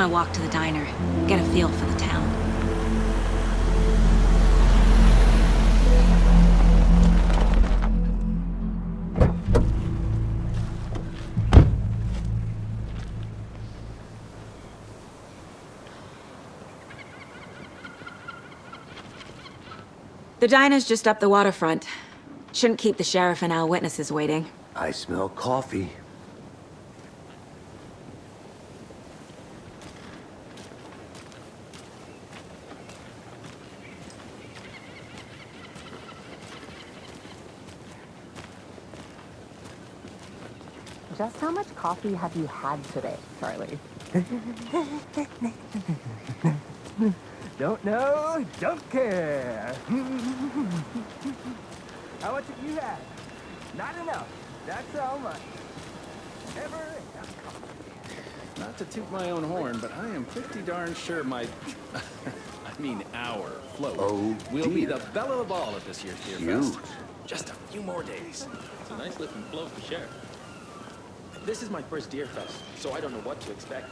to walk to the diner, get a feel for the town. The diner's just up the waterfront. Shouldn't keep the sheriff and our witnesses waiting. I smell coffee. Just how much coffee have you had today, Charlie? Don't know, don't care. How much have you had? Not enough. That's how much. Never enough coffee. Not to toot my own horn, but I am pretty darn sure my, our float will be the belle of the ball at this year's Deer Fest. Just a few more days. It's a nice looking float for sure. This is my first Deer Fest, so I don't know what to expect.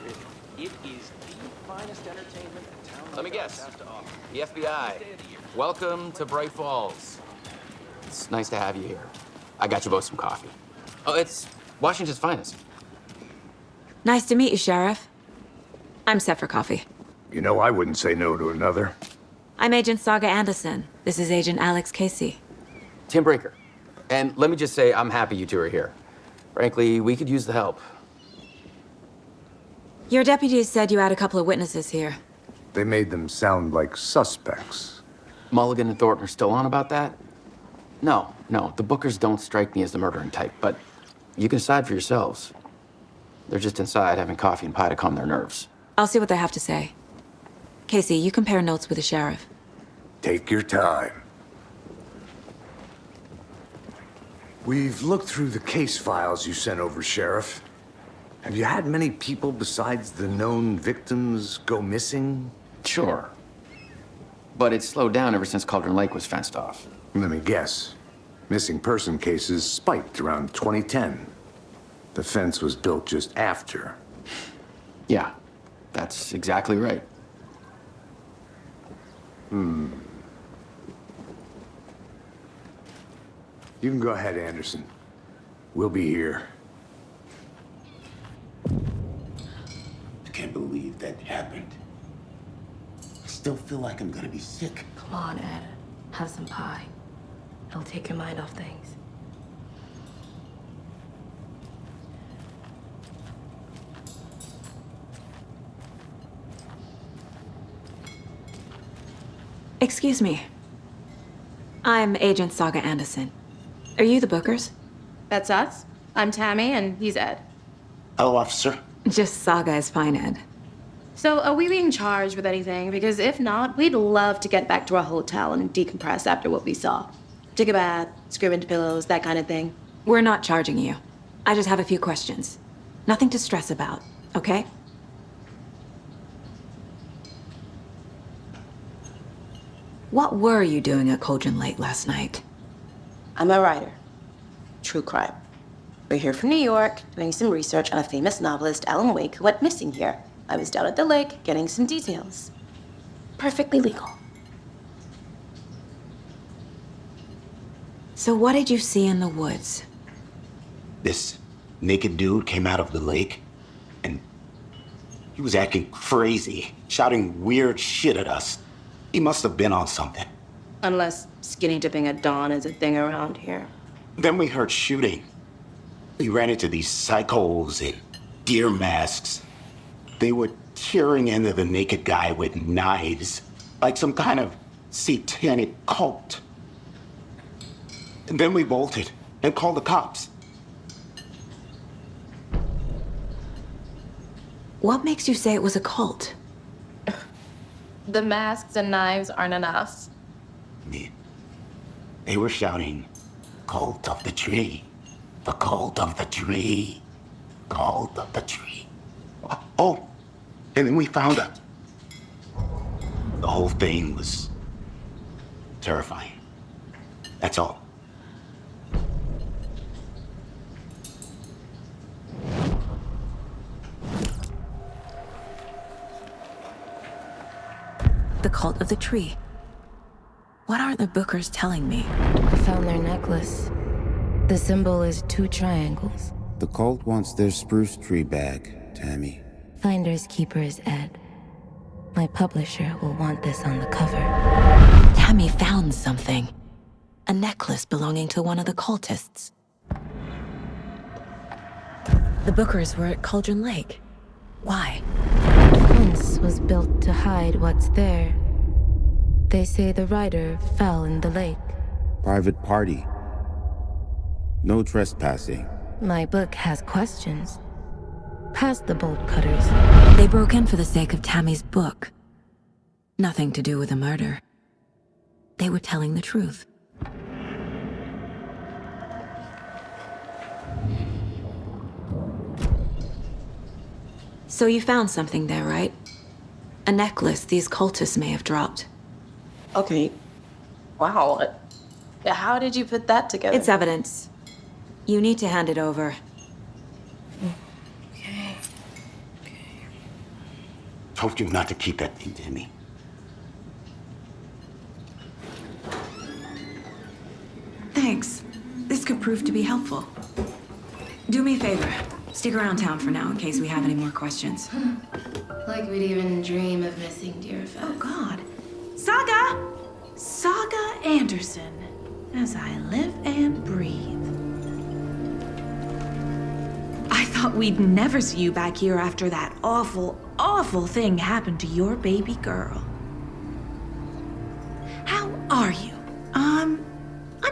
It is the finest entertainment a town Let me guess. has to offer. The FBI. Welcome to Bright Falls. It's nice to have you here. I got you both some coffee. Oh, it's Washington's finest. Nice to meet you, Sheriff. I'm set for coffee. You know, I wouldn't say no to another. I'm Agent Saga Anderson. This is Agent Alex Casey. Tim Brinker. And let me just say, I'm happy you two are here. Frankly, we could use the help. Your deputies said you had a couple of witnesses here. They made them sound like suspects. Mulligan and Thornton are still on about that? No, the Bookers don't strike me as the murdering type, but you can decide for yourselves. They're just inside having coffee and pie to calm their nerves. I'll see what they have to say. Casey, you compare notes with the sheriff. Take your time. We've looked through the case files you sent over, Sheriff. Have you had many people besides the known victims go missing? Sure. But it's slowed down ever since Cauldron Lake was fenced off. Let me guess. Missing person cases spiked around 2010. The fence was built just after. Yeah, that's exactly right. You can go ahead, Anderson. We'll be here. I can't believe that happened. I still feel like I'm gonna be sick. Come on, Ed. Have some pie. It'll take your mind off things. Excuse me. I'm Agent Saga Anderson. Are you the Bookers? That's us. I'm Tammy, and he's Ed. Hello, officer. Just Saga is fine, Ed. So, are we being charged with anything? Because if not, we'd love to get back to our hotel and decompress after what we saw. Take a bath, scream into pillows, that kind of thing. We're not charging you. I just have a few questions. Nothing to stress about, okay? What were you doing at Cauldron Lake last night? I'm a writer. True crime. We're here from New York, doing some research on a famous novelist, Alan Wake, who went missing here. I was down at the lake, getting some details. Perfectly legal. So what did you see in the woods? This naked dude came out of the lake, and he was acting crazy, shouting weird shit at us. He must have been on something. Unless skinny dipping at dawn is a thing around here. Then we heard shooting. We ran into these psychos in deer masks. They were tearing into the naked guy with knives, like some kind of satanic cult. And then we bolted and called the cops. What makes you say it was a cult? The masks and knives aren't enough. They were shouting, "Cult of the tree, the cult of the tree, cult of the tree." Oh, and then we found out. The whole thing was terrifying. That's all. the cult of the tree. What aren't the Bookers telling me? I found their necklace. The symbol is 2 triangles. The cult wants their spruce tree back, Tammy. Finders keepers, Ed. My publisher will want this on the cover. Tammy found something. A necklace belonging to one of the cultists. The Bookers were at Cauldron Lake. Why? The fence was built to hide what's there. They say the rider fell in the lake. Private party. No trespassing. My book has questions. Past the bolt cutters. They broke in for the sake of Tammy's book. Nothing to do with the murder. They were telling the truth. So you found something there, right? A necklace these cultists may have dropped. Okay. Wow. How did you put that together? It's evidence. You need to hand it over. Okay. Told you not to keep that thing to me. Thanks. This could prove to be helpful. Do me a favor. Stick around town for now in case we have any more questions. Like we'd even dream of missing Deerfest. Oh, God. Saga! Saga Anderson. As I live and breathe. I thought we'd never see you back here after that awful, awful thing happened to your baby girl. How are you? I'm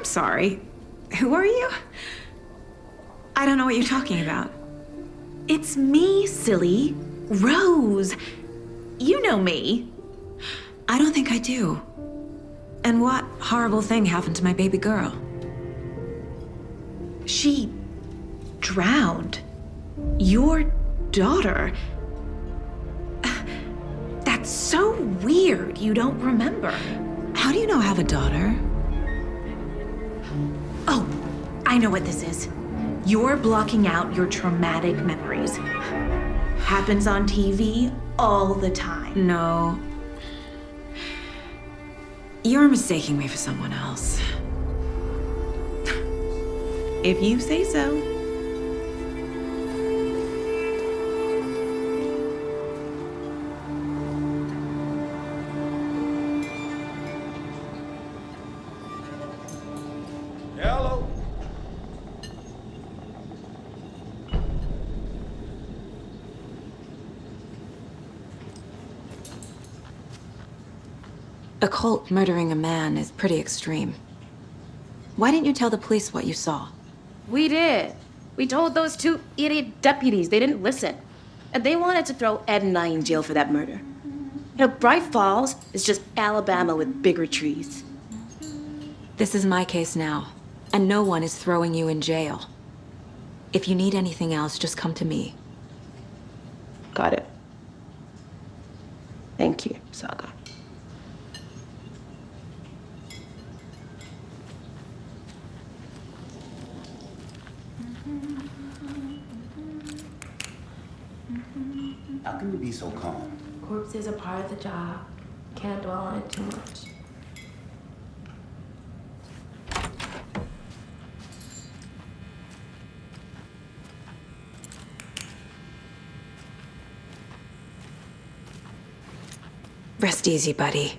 sorry. Who are you? I don't know what you're talking about. It's me, silly. Rose. You know me. I don't think I do. And what horrible thing happened to my baby girl? She drowned. Your daughter. That's so weird you don't remember. How do you know I have a daughter? Oh, I know what this is. You're blocking out your traumatic memories. Happens on TV all the time. No. You're mistaking me for someone else. If you say so. Hello. A cult murdering a man is pretty extreme. Why didn't you tell the police what you saw? We did. We told those 2 idiot deputies. They didn't listen. And they wanted to throw Ed and I in jail for that murder. You know, Bright Falls is just Alabama with bigger trees. This is my case now, and no one is throwing you in jail. If you need anything else, just come to me. Got it. Thank you, Saga. How can you be so calm? Corpses are part of the job. Can't dwell on it too much. Rest easy, buddy.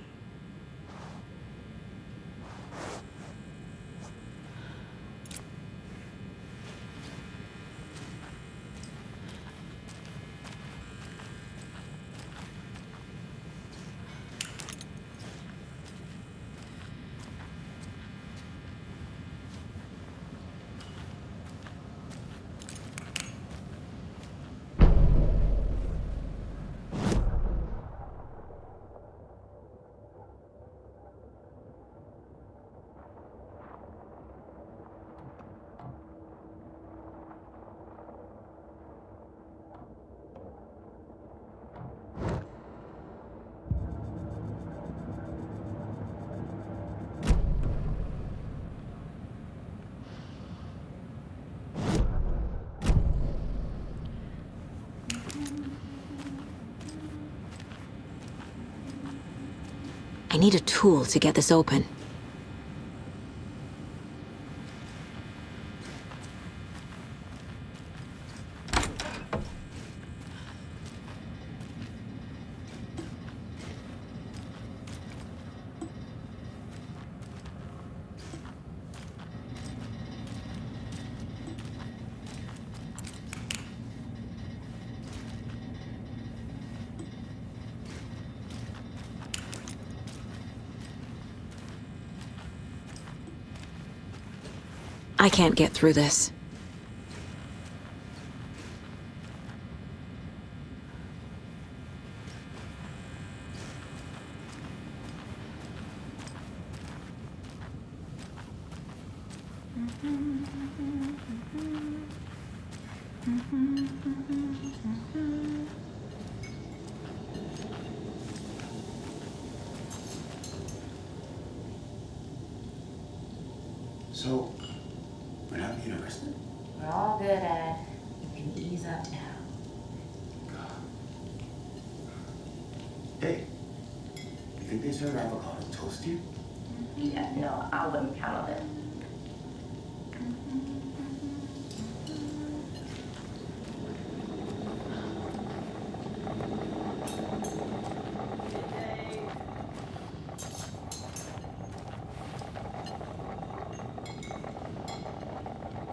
I need a tool to get this open. I can't get through this. So, we're not being arrested? We're all good, Ed. You can ease up now. Hey, you think they serve avocado toast here? Yeah, no, I wouldn't count on it.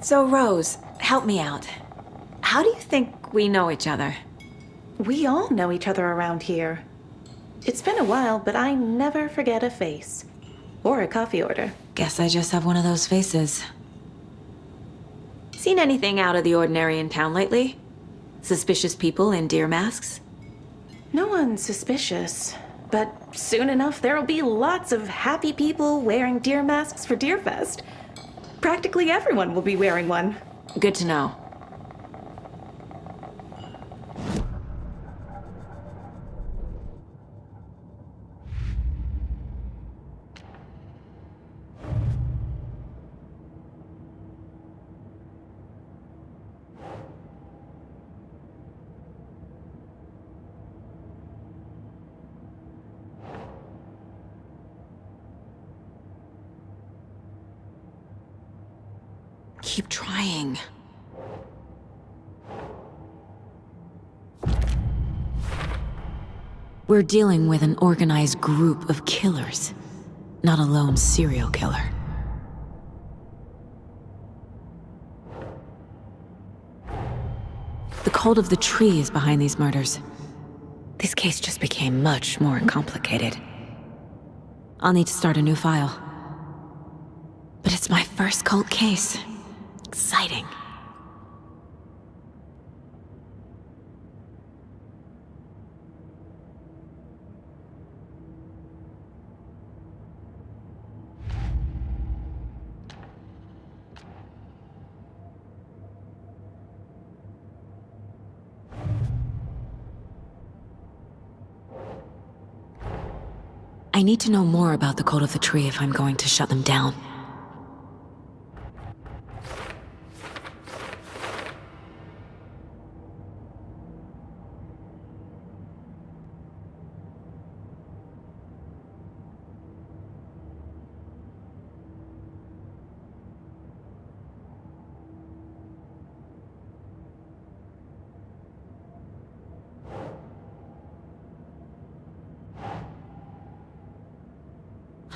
So, Rose, help me out. How do you think we know each other? We all know each other around here. It's been a while, but I never forget a face. Or a coffee order. Guess I just have one of those faces. Seen anything out of the ordinary in town lately? Suspicious people in deer masks? No one's suspicious. But soon enough, there'll be lots of happy people wearing deer masks for Deerfest. Practically everyone will be wearing one. Good to know. Keep trying. We're dealing with an organized group of killers, not a lone serial killer. The cult of the tree is behind these murders. This case just became much more complicated. I'll need to start a new file. But it's my first cult case. Exciting. I need to know more about the Cult of the Tree if I'm going to shut them down.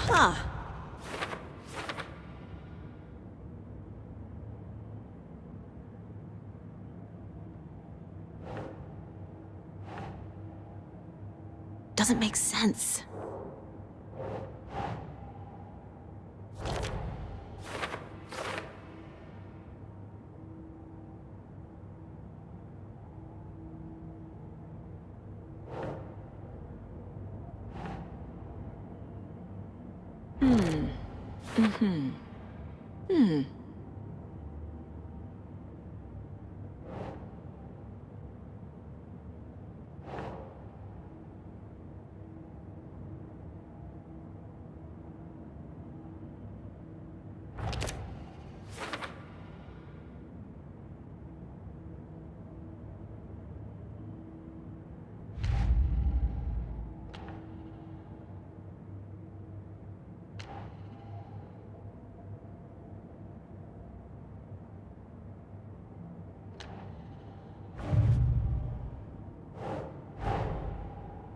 Huh. Doesn't make sense.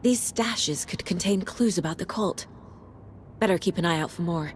These stashes could contain clues about the cult. Better keep an eye out for more.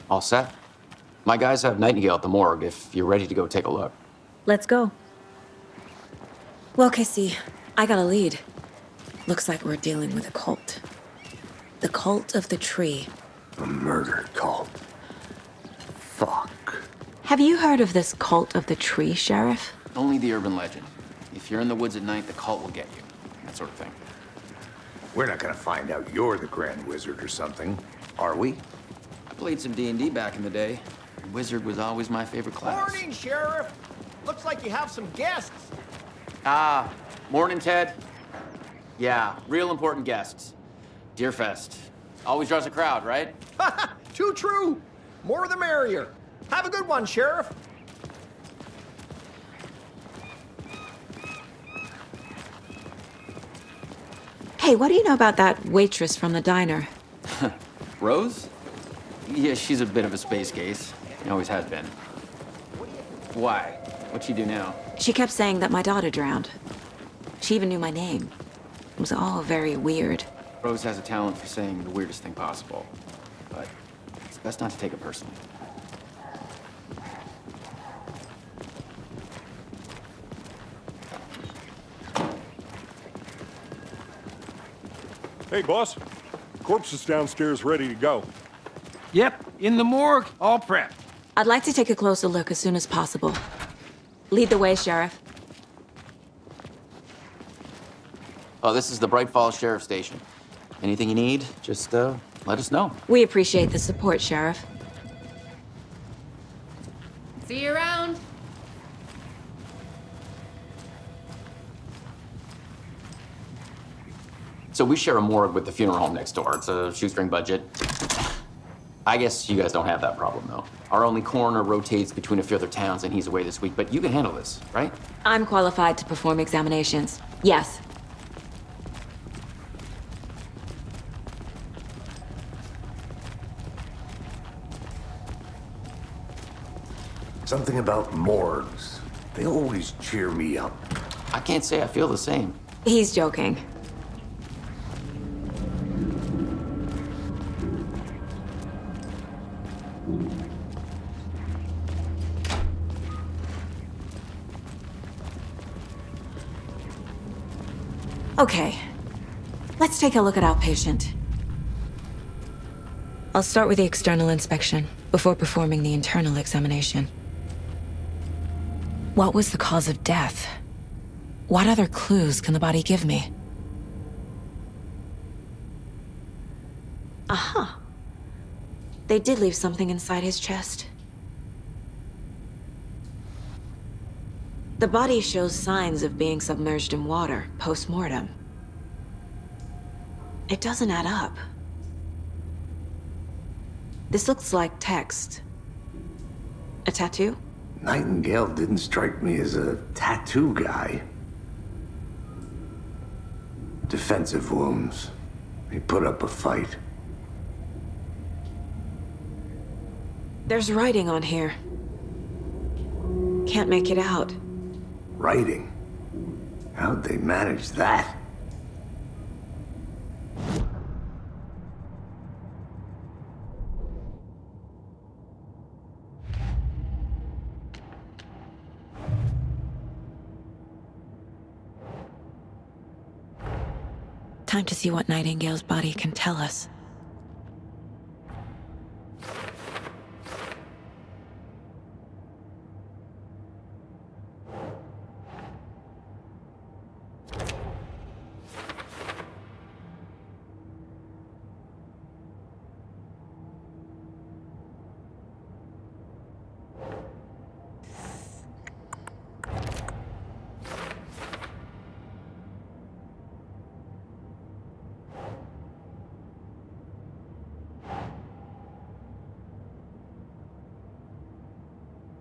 All set? My guys have Nightingale at the morgue if you're ready to go take a look. Let's go. Well, Casey, I got a lead. Looks like we're dealing with a cult. The cult of the tree. A murder cult. Fuck. Have you heard of this cult of the tree, Sheriff? Only the urban legend. If you're in the woods at night, the cult will get you. That sort of thing. We're not gonna find out you're the Grand Wizard or something, are we? I played some D&D back in the day. Wizard was always my favorite class. Morning, Sheriff. Looks like you have some guests. Ah, morning, Ted. Yeah, real important guests. Deerfest. Always draws a crowd, right? Too true. More the merrier. Have a good one, Sheriff. Hey, what do you know about that waitress from the diner? Rose? Yeah, she's a bit of a space case. Always has been. Why? What'd she do now? She kept saying that my daughter drowned. She even knew my name. It was all very weird. Rose has a talent for saying the weirdest thing possible. But it's best not to take it personally. Hey, boss. Corpse is downstairs ready to go. Yep, in the morgue, all prepped. I'd like to take a closer look as soon as possible. Lead the way, Sheriff. Oh, this is the Bright Falls Sheriff Station. Anything you need, just let us know. We appreciate the support, Sheriff. See you around. So we share a morgue with the funeral home next door. It's a shoestring budget. I guess you guys don't have that problem, though. Our only coroner rotates between a few other towns, and he's away this week, but you can handle this, right? I'm qualified to perform examinations. Yes. Something about morgues. They always cheer me up. I can't say I feel the same. He's joking. Okay, let's take a look at our patient. I'll start with the external inspection before performing the internal examination. What was the cause of death? What other clues can the body give me? Aha! They did leave something inside his chest. The body shows signs of being submerged in water post-mortem. It doesn't add up. This looks like text. A tattoo? Nightingale didn't strike me as a tattoo guy. Defensive wounds. He put up a fight. There's writing on here. Can't make it out. Writing? How'd they manage that? Time to see what Nightingale's body can tell us.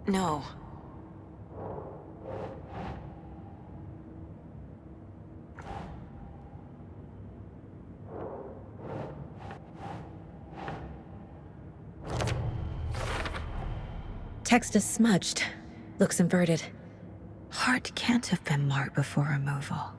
No. Text is smudged. Looks inverted. Heart can't have been marked before removal.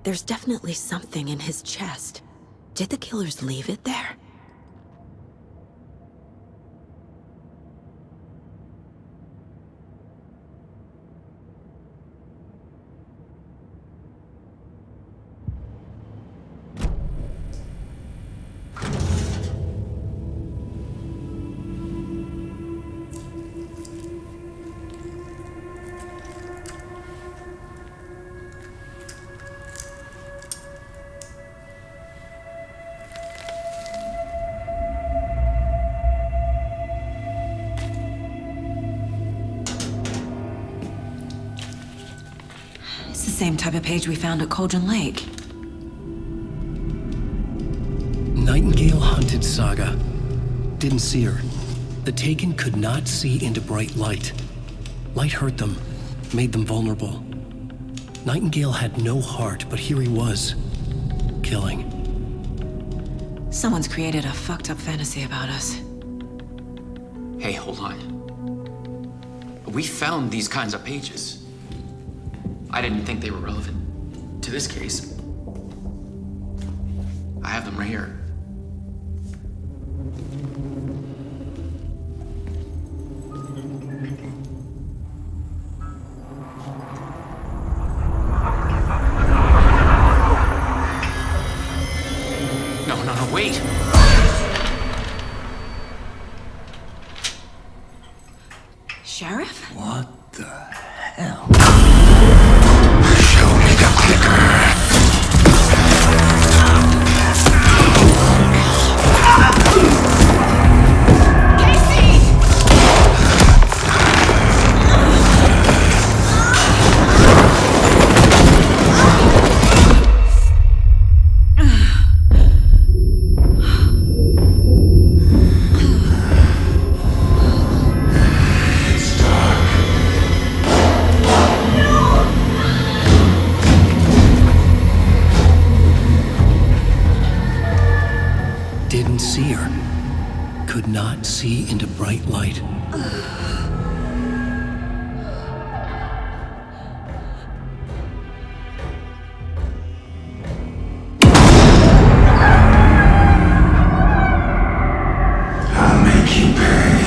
There's definitely something in his chest. Did the killers leave it there? Same type of page we found at Cauldron Lake. Nightingale hunted Saga. Didn't see her. The Taken could not see into bright light. Light hurt them, made them vulnerable. Nightingale had no heart, but here he was, killing. Someone's created a fucked up fantasy about us. Hey, hold on. We found these kinds of pages. I didn't think they were relevant to this case. I have them right here. No, wait! Sheriff? What the hell? Show me the clicker. Didn't see her. Could not see into bright light. I'll make you pay.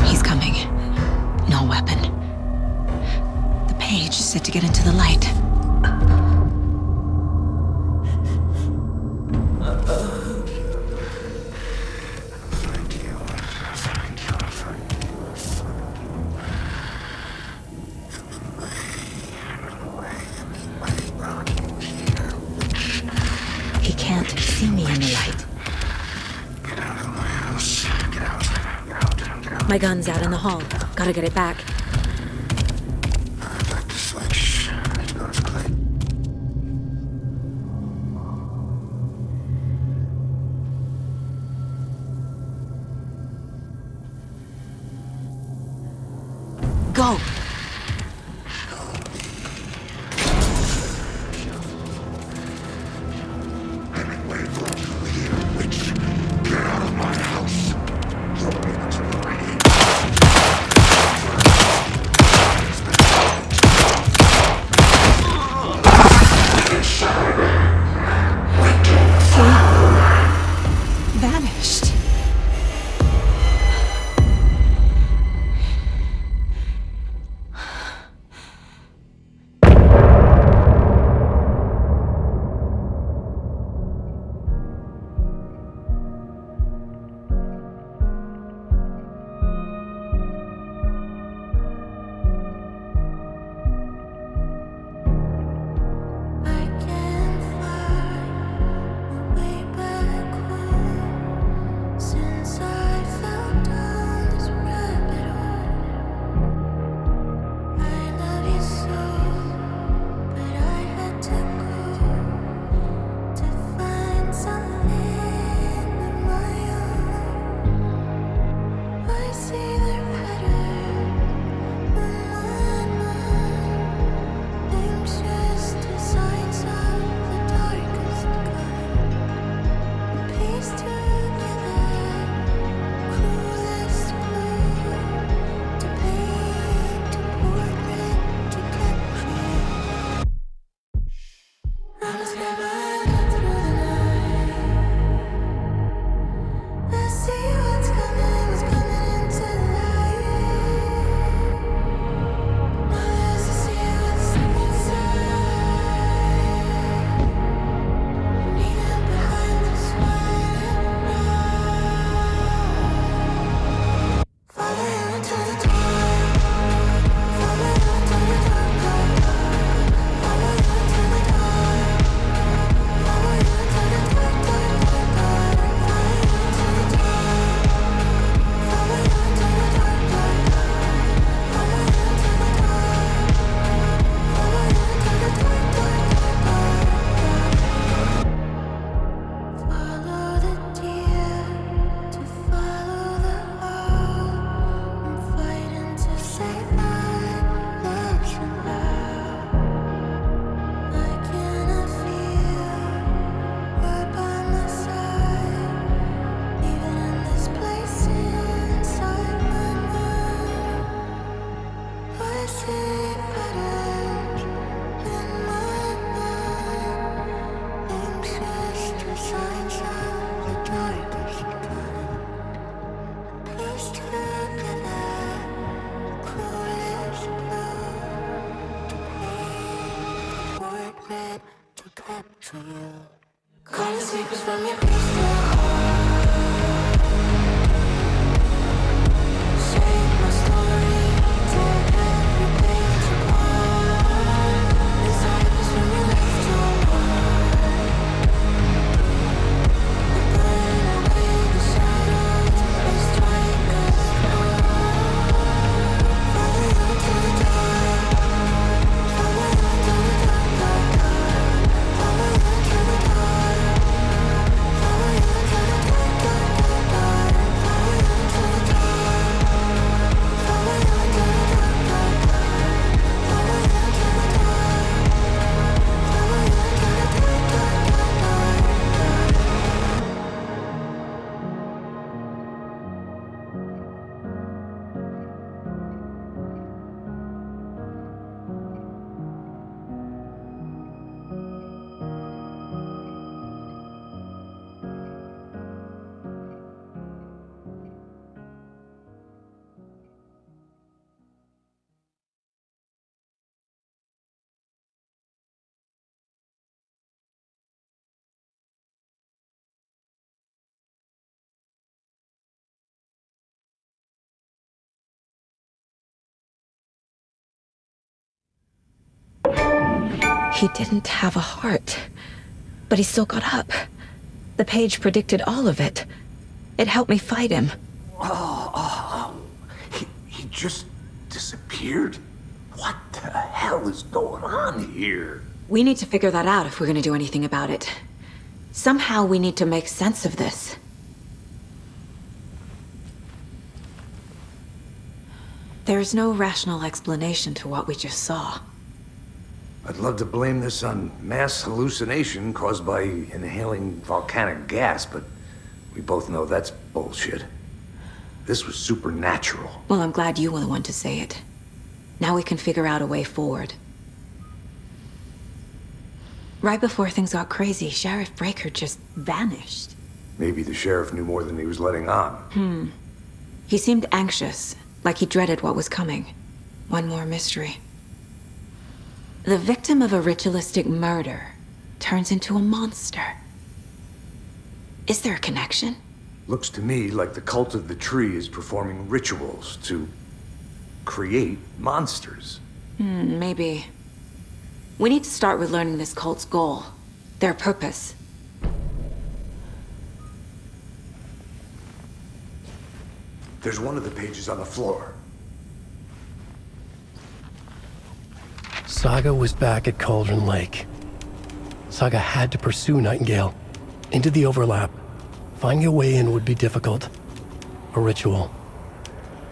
He's coming. No weapon. The page said to get into the light. He can't see me in the light. Get out of my house. Get out. My gun's out in the hall. Gotta get it back. I'd like to switch. It goes Clay. Go! Calling sleepers from your crystal heart. Save my story, tear every page apart. Inside is when you left your heart. We're burning away the shadows, they strike us hard. Follow you into the dark. Follow you into the dark, dark, dark. Follow you into the dark. Follow you into the dark, dark, dark, dark. Follow you into the dark. Follow you into the dark, dark, dark. Follow you into the dark. Follow you into the dark, He didn't have a heart, but he still got up. The page predicted all of it. It helped me fight him. He just disappeared? What the hell is going on here? We need to figure that out if we're gonna do anything about it. Somehow we need to make sense of this. There's no rational explanation to what we just saw. I'd love to blame this on mass hallucination caused by inhaling volcanic gas, but we both know that's bullshit. This was supernatural. Well, I'm glad you were the one to say it. Now we can figure out a way forward. Right before things got crazy, Sheriff Breaker just vanished. Maybe the sheriff knew more than he was letting on. He seemed anxious, like he dreaded what was coming. One more mystery. The victim of a ritualistic murder turns into a monster. Is there a connection? Looks to me like the cult of the tree is performing rituals to create monsters. Maybe. We need to start with learning this cult's goal, their purpose. There's one of the pages on the floor. Saga was back at Cauldron Lake. Saga had to pursue Nightingale into the overlap. Finding a way in would be difficult. A ritual.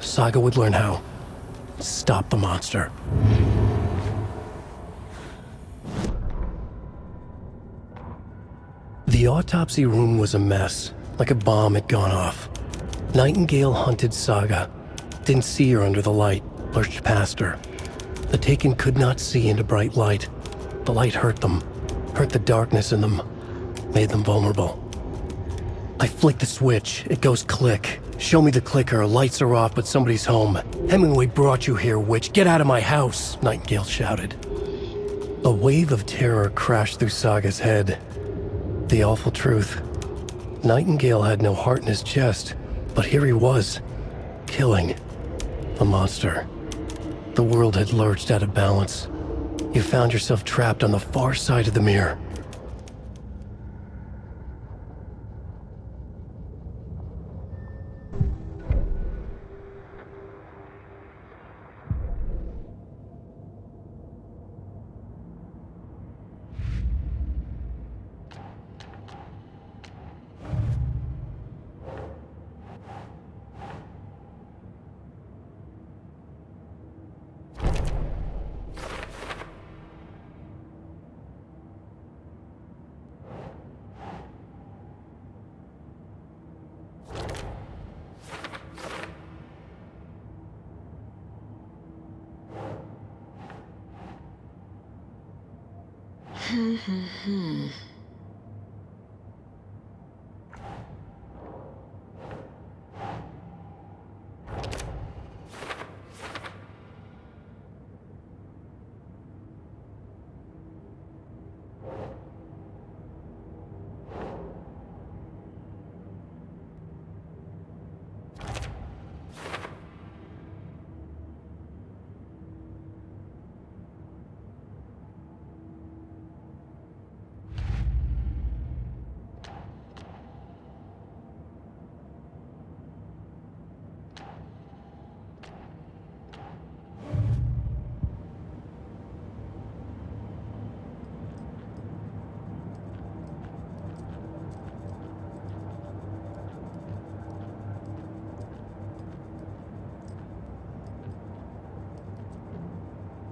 Saga would learn how. Stop the monster. The autopsy room was a mess, like a bomb had gone off. Nightingale hunted Saga. Didn't see her under the light, pushed past her. The Taken could not see into bright light. The light hurt them, hurt the darkness in them, made them vulnerable. I flick the switch, it goes click. Show me the clicker, lights are off, but somebody's home. Hemingway brought you here, witch. Get out of my house, Nightingale shouted. A wave of terror crashed through Saga's head. The awful truth. Nightingale had no heart in his chest, but here he was, killing the monster. The world had lurched out of balance. You found yourself trapped on the far side of the mirror.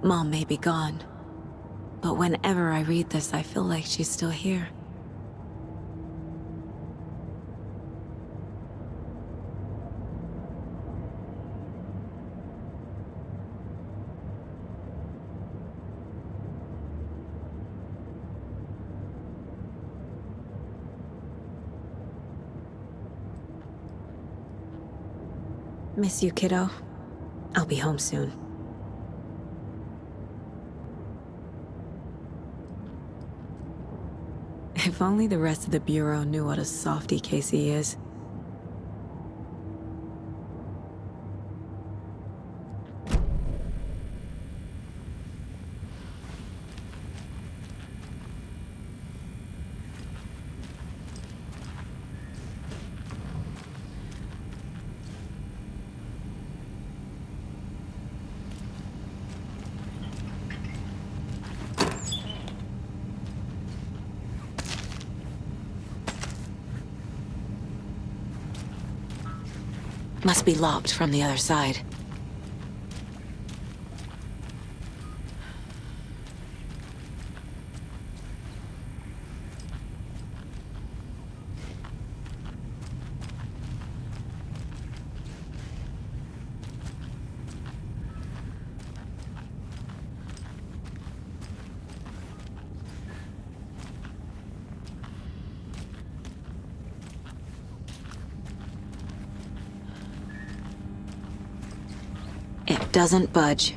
Mom may be gone, but whenever I read this, I feel like she's still here. Miss you, kiddo. I'll be home soon. If only the rest of the Bureau knew what a softy Casey is. Must be locked from the other side. It doesn't budge.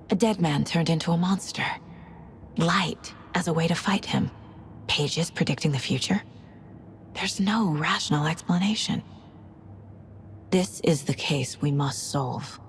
A dead man turned into a monster. Light as a way to fight him. Pages predicting the future. There's no rational explanation. This is the case we must solve.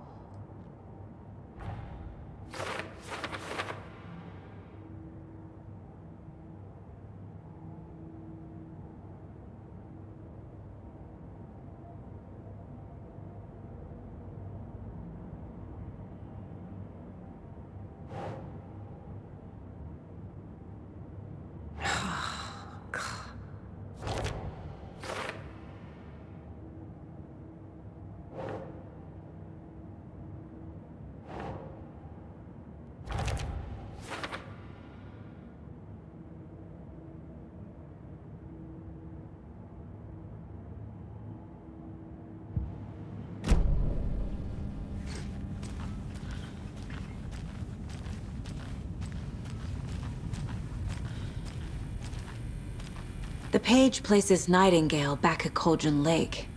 The page places Nightingale back at Cauldron Lake.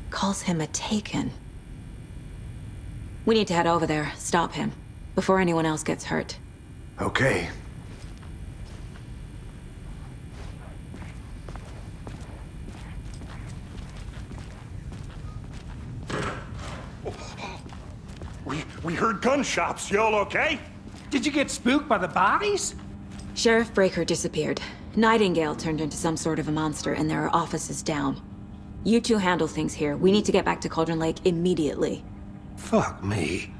Calls him a Taken. We need to head over there, stop him, before anyone else gets hurt. Okay. We heard gunshots. Y'all okay? Did you get spooked by the bodies? Sheriff Breaker disappeared. Nightingale turned into some sort of a monster, and there are offices down. You two handle things here. We need to get back to Cauldron Lake immediately. Fuck me.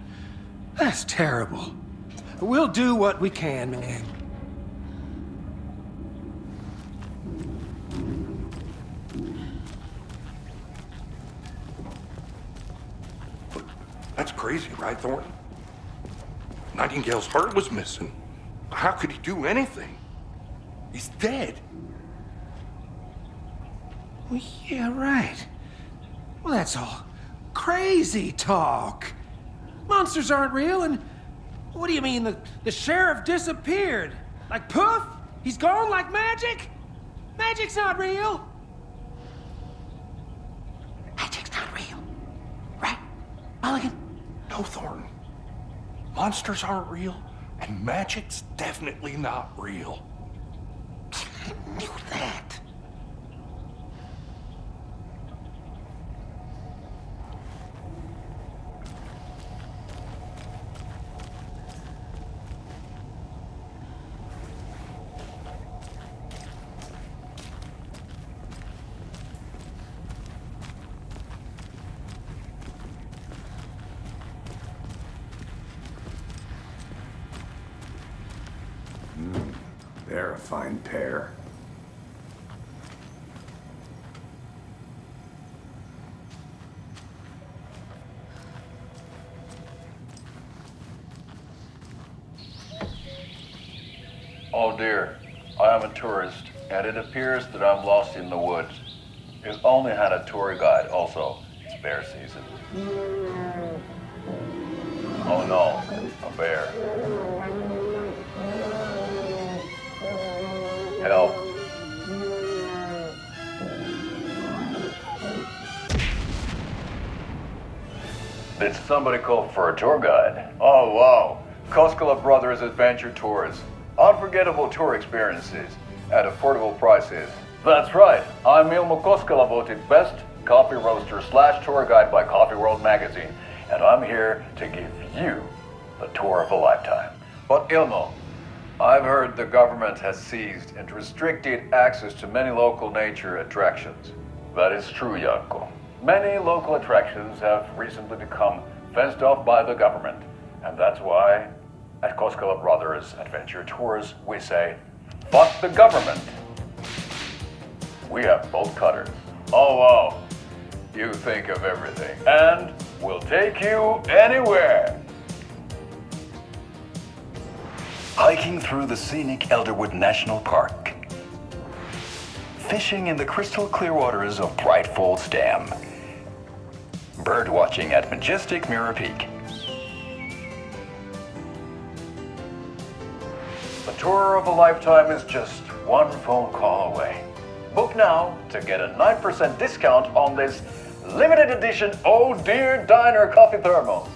That's terrible. We'll do what we can, man. That's crazy, right, Thornton? Nightingale's heart was missing. How could he do anything? He's dead. Well, yeah, right. Well, that's all crazy talk. Monsters aren't real, and what do you mean the sheriff disappeared? Like poof? He's gone like magic? Magic's not real. Magic's not real. Right, Mulligan? No, Thornton. Monsters aren't real, and magic's definitely not real. I knew that. They're a fine pair. Oh dear, I am a tourist, and it appears that I'm lost in the woods. We've only had a tour guide also. It's bear season. Oh no, a bear. Help. Did somebody call for a tour guide? Oh wow, Koskela Brothers Adventure Tours. Unforgettable tour experiences at affordable prices. That's right, I'm Ilmo Koskela, voted best coffee roaster / tour guide by Coffee World magazine, and I'm here to give you the tour of a lifetime. But Ilmo, I've heard the government has seized and restricted access to many local nature attractions. That is true, Janko. Many local attractions have recently become fenced off by the government, and that's why at Koskela Brothers Adventure Tours we say, fuck the government. We have bolt cutters. Oh wow, you think of everything, and we'll take you anywhere. Hiking through the scenic Elderwood National Park. Fishing in the crystal clear waters of Bright Falls Dam. Bird watching at majestic Mirror Peak. The tour of a lifetime is just one phone call away. Book now to get a 9% discount on this limited edition Oh Dear Diner coffee thermos.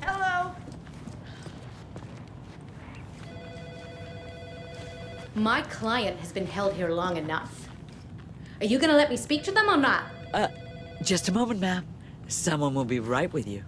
Hello. My client has been held here long enough. Are you gonna let me speak to them or not? Just a moment, ma'am. Someone will be right with you.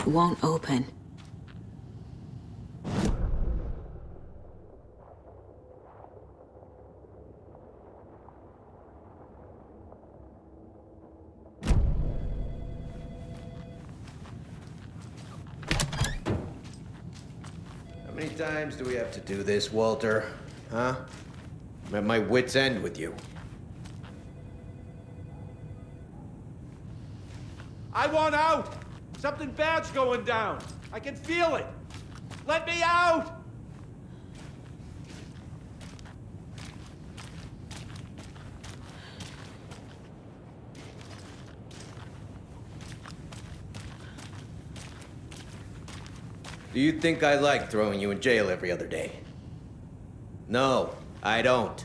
it won't open. How many times do we have to do this, Walter? Huh? I'm at my wit's end with you. I want out! Something bad's going down. I can feel it. Let me out! Do you think I like throwing you in jail every other day? No, I don't. Do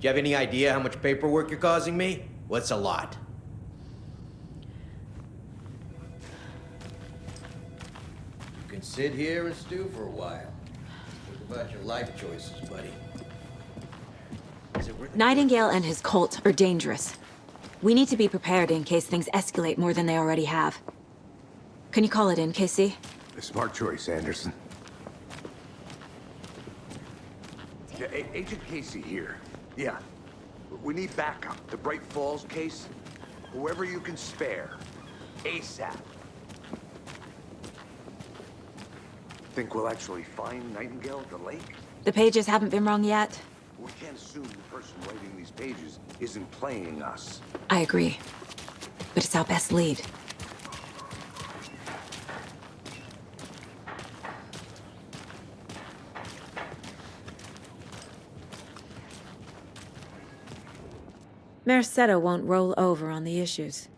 you have any idea how much paperwork you're causing me? What's a lot? You can sit here and stew for a while. Think about your life choices, buddy. Nightingale and his cult are dangerous. We need to be prepared in case things escalate more than they already have. Can you call it in, KC? A smart choice, Anderson. Yeah, Agent Casey here. Yeah. We need backup. The Bright Falls case. Whoever you can spare. ASAP. Think we'll actually find Nightingale at the lake? The pages haven't been wrong yet. We can't assume the person writing these pages isn't playing us. I agree. But it's our best lead. Mercado won't roll over on the issues.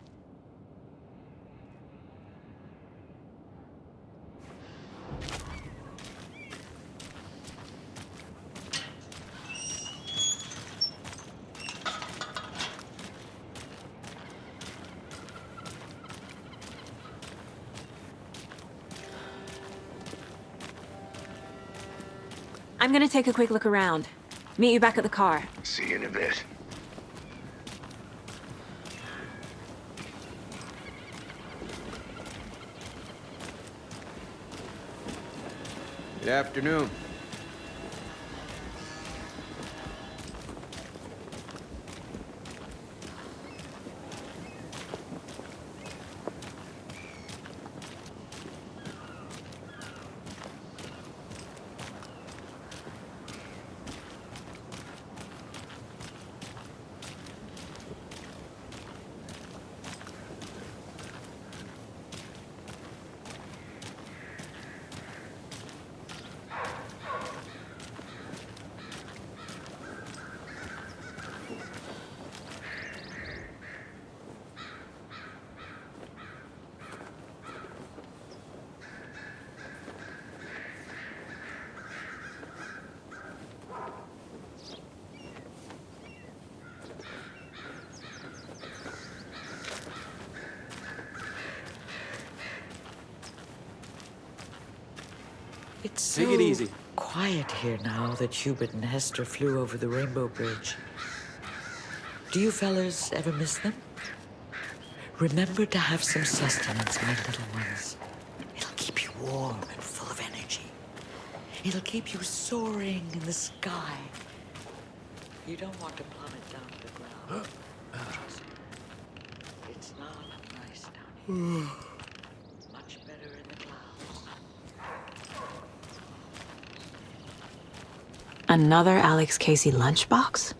I'm gonna take a quick look around. Meet you back at the car. See you in a bit. Good afternoon. It's so Take it easy. quiet here now that Hubert and Hester flew over the Rainbow Bridge. Do you fellas ever miss them? Remember to have some sustenance, my little ones. It'll keep you warm and full of energy. It'll keep you soaring in the sky. You don't want to plummet down to the ground. Trust me. It's not nice down here. Much better in the clouds. Another Alex Casey lunchbox?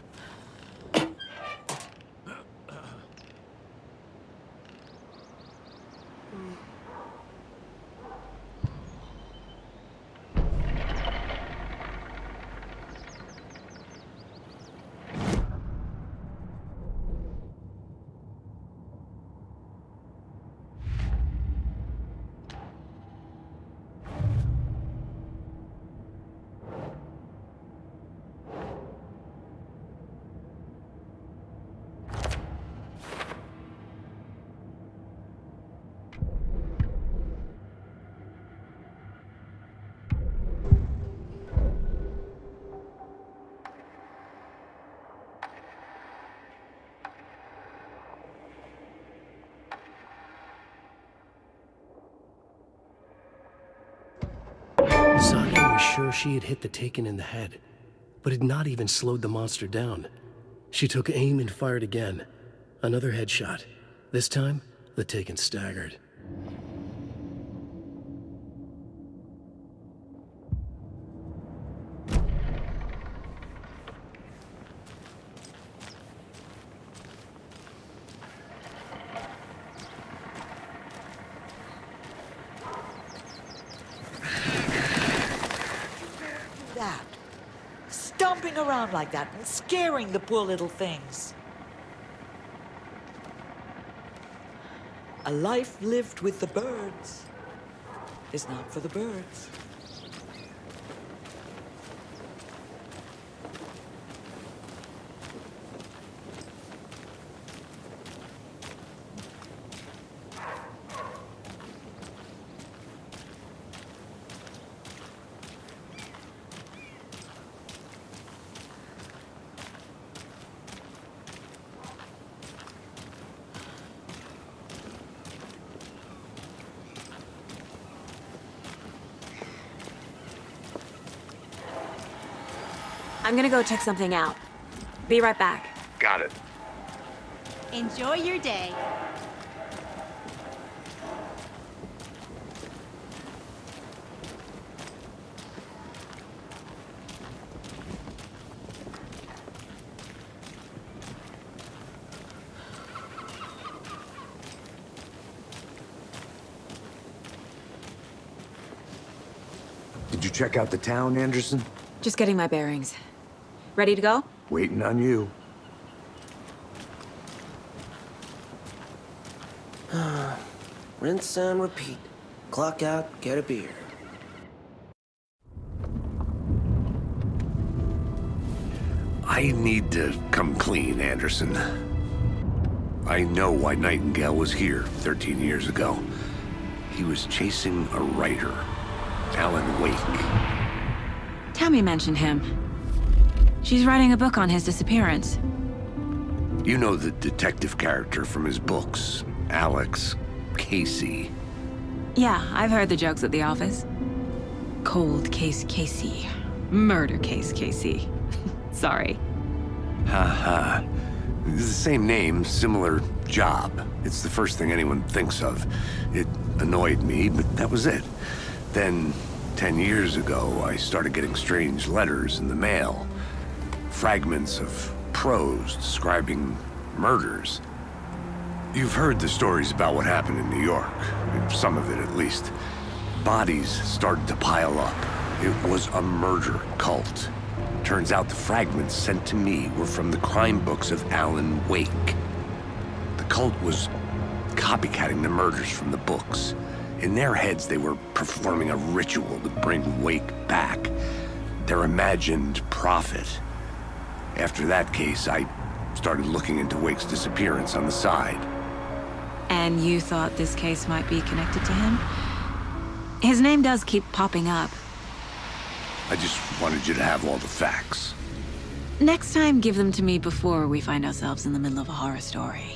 sure she had hit the Taken in the head, but had not even slowed the monster down. She took aim and fired again. Another headshot. This time, the Taken staggered. That. Stomping around like that and scaring the poor little things. A life lived with the birds is not for the birds. I'm gonna go check something out. Be right back. Got it. Enjoy your day. Did you check out the town, Anderson? Just getting my bearings. Ready to go? Waiting on you. Rinse and repeat. Clock out, get a beer. I need to come clean, Anderson. I know why Nightingale was here 13 years ago. He was chasing a writer, Alan Wake. Tammy mentioned him. She's writing a book on his disappearance. You know the detective character from his books, Alex Casey. Yeah, I've heard the jokes at the office. Cold case Casey. Murder case Casey. Sorry. Ha. The same name, similar job. It's the first thing anyone thinks of. It annoyed me, but that was it. Then, 10 years ago, I started getting strange letters in the mail. Fragments of prose describing murders. You've heard the stories about what happened in New York. Some of it, at least. Bodies started to pile up. It was a murder cult. Turns out the fragments sent to me were from the crime books of Alan Wake. The cult was copycatting the murders from the books. In their heads, they were performing a ritual to bring Wake back. Their imagined prophet. After that case, I started looking into Wake's disappearance on the side. And you thought this case might be connected to him? His name does keep popping up. I just wanted you to have all the facts. Next time, give them to me before we find ourselves in the middle of a horror story.